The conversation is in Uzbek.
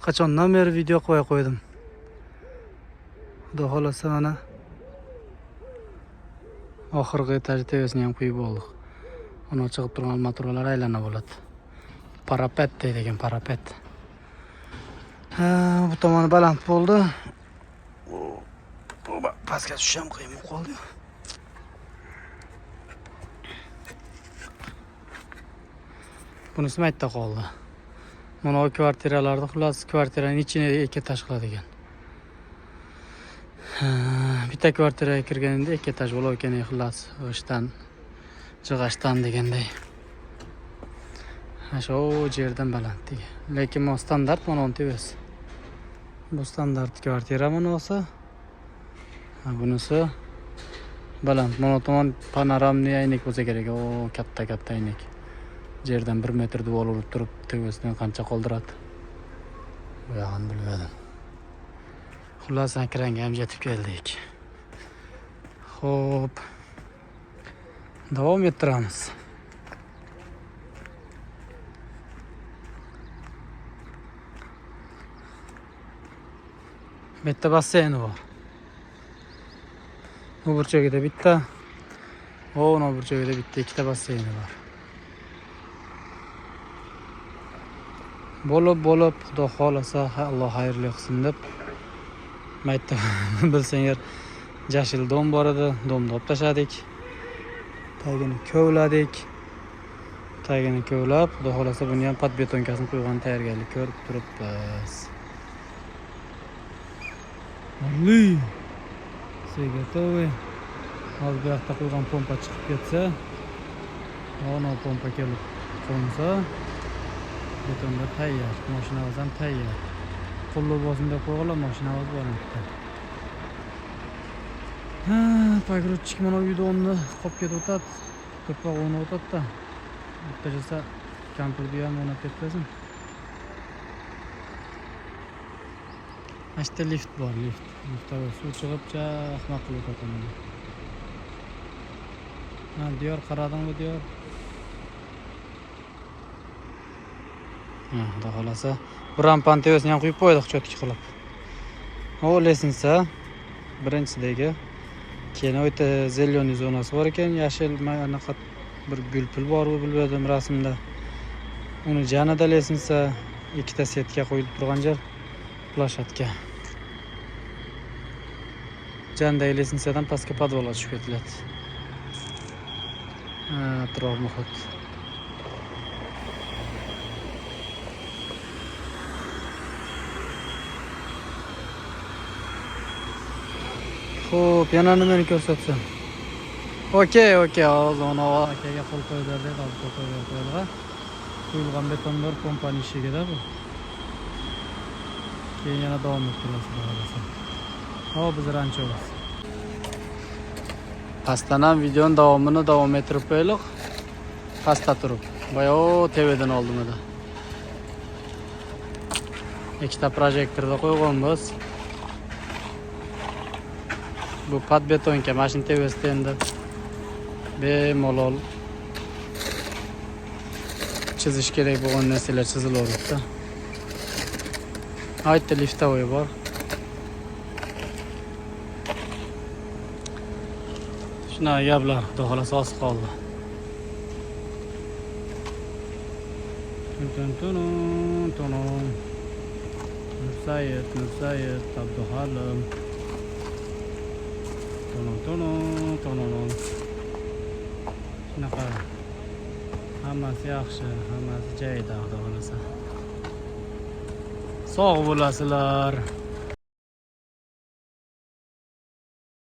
qachondan beri video qo'ya qo'ydim. Xudo xolasa mana oxirgi etaj tevasini ham qo'yib oldik. Uni chiqib turgan armaturalar aylanib bo'ladi. Parapet deydi ekan, parapet. Bu tomoni baland bo'ldi. Pastga tushishim qiyin bo'lib qoldi. Bunisi maytda qoldi. Mana o kvartiralarda xullas kvartiraning ichini ikki etaj qiladi ekan. Bitta kvartiraga kirganingda ikki etaj bo'lar ekan, xullas o'shdan jig'ashdan deganday. Shu yerdan baland degan. Lekin bu standart mana o'n tevas. Bu standart kvartira mana olsa. Bunisi baland. Mana tomon panoramli aynak bo'lsa kerak. O katta aynak. Yerdan 1 metr devor urib turib, tevasidan qancha qoldiradi? Bu yog'ini bilmadim. Xullas akranga ham yetib keldik. Xo'p. Davom ettiramiz. Bitta basseyni bor. Bu burchagida bitta. Ona burchagida bitta, ikkita basseyni bor. Bo'lib, Xudo xolasa, Alloh xayrli qilsin deb maytda bilsanglar, jashil dom bor edi, domni olib tashladik. Tagini kovladik. Tagini kovlab, Xudo xolasa buni ham podbetonkasini qo'ygan tayyorgarlik ko'rib turibmiz. Olli. Segatovi. Hozir bu yoqda qo'ygan pompa chiqib ketsa, ona pompa kelib qo'nsa, betonda tayyor, mashinamiz ham tayyor. Qo'llab bosimda qo'yganlar mashinamiz bor endi. Pogruchik mana uyda qolib ketib o'tadi. To'paq o'rnab o'tadi-da. O'tkazsa kampirni ham o'rnab ketmasin. Ashta lift bor, lift. Liftda suv chiqib ahmoq qilib o'tadi. Diyor qaradingmi, diyor? Xudo xolasa, bu rampani tevasini ham qo'yib qo'ydik cho'tki qilib. O lesinsa birinchidagi keyin o'ta zeleniy zonasi bor ekan, yashil anaqa bir gulpul bor bu bilmadim rasmda. Uni janida lesinsa ikkita setka qo'yilib turgan joy plashatka. Jandagi lesinsadan pastga podvolga tushib ketiladi. Atrof muhit. Xo'p, yana nimani ko'rsatsam? Okey, hozir uni akaga qo'l qo'yib berdik, hozir qo'l qo'yib berdik. Qo'yilgan betonlar pompaning ishigida bu. Keyin yana davom ettiramiz. Hop, biz ranchomiz. Pastdan ham videoning davomini davom ettirib qo'yaylik. Pastda turib. Bayo TVdan oldimda. Ikkita projektorda qo'yganmiz. Bu podbetonka mashina tevasida endi bemalol chizish kerak bo'lgan narsalar chizilaveradi. Aytdi liftovoy bor. Shunaqa gaplar, Xudo xolasa oz qoldi. Nursayed, Abduhalim. Shunaqa. Hammasi yaxshi, hammasi joyida, Xudo xolasa. Sog' bo'lasizlar.